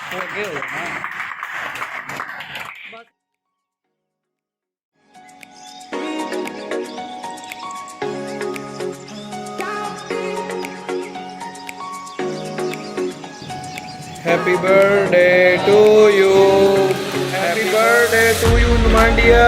Okay हो गया ना। Happy birthday to you. Happy birthday to you, Noman dear.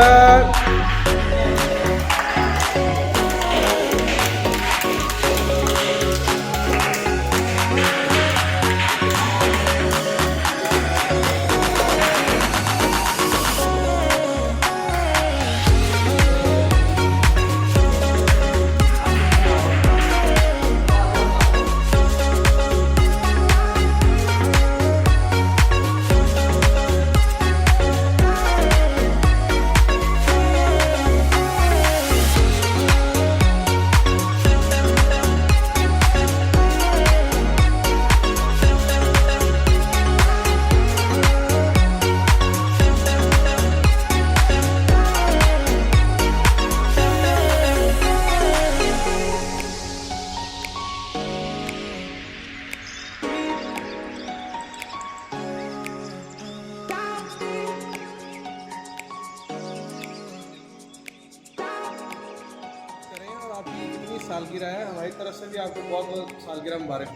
सालगिरह है, हमारी तरफ से भी आपको बहुत बहुत सालगिरह मुबारक।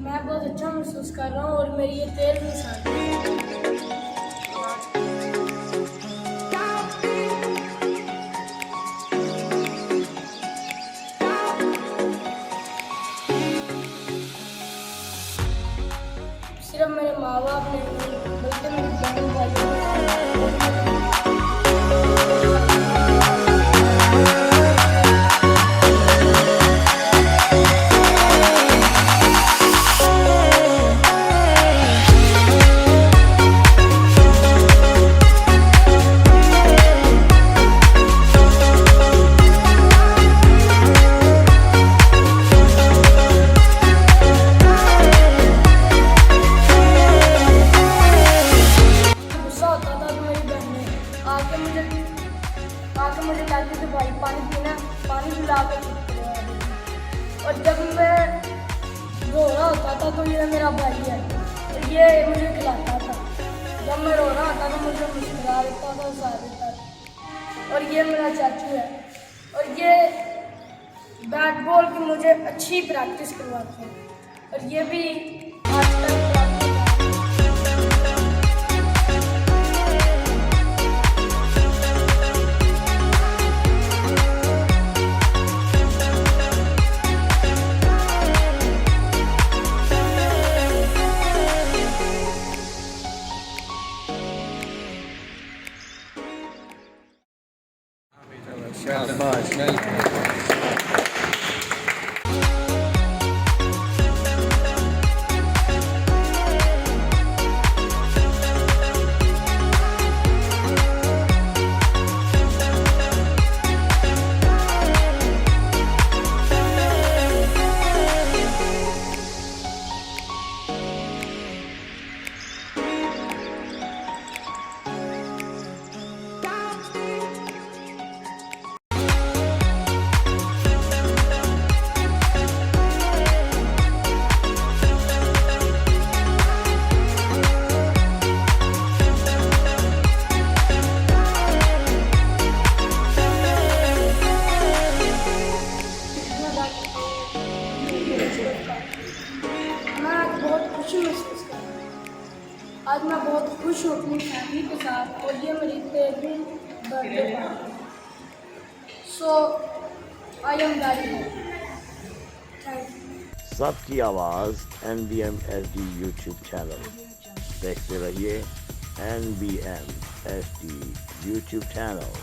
मैं बहुत अच्छा महसूस कर रहा हूँ और मेरी ये 13वीं साल सिर्फ मेरे माँ बाप ने बल्कि मेरी बहन भाइयों ने आके मुझे कहती थी भाई पानी पीना, पानी पिला के। और जब मैं रो रहा होता था तो ये मेरा भाई है और ये मुझे खिलाता था। जब मैं रो रहा होता तो मुझे मुस्कुरा देता था, हंसा देता था। और ये मेरा चाचू है और ये बैट बॉल की मुझे अच्छी प्रैक्टिस करवाते हैं और ये भी आजकल आज मैं बहुत खुश हूँ अपनी फैमिली के साथ और ये मेरी 13वीं birthday party. So I am very happy. Thank you. सबकी आवाज़ NBMSD यूट्यूब चैनल देखते रहिए। NBMSD YouTube channel.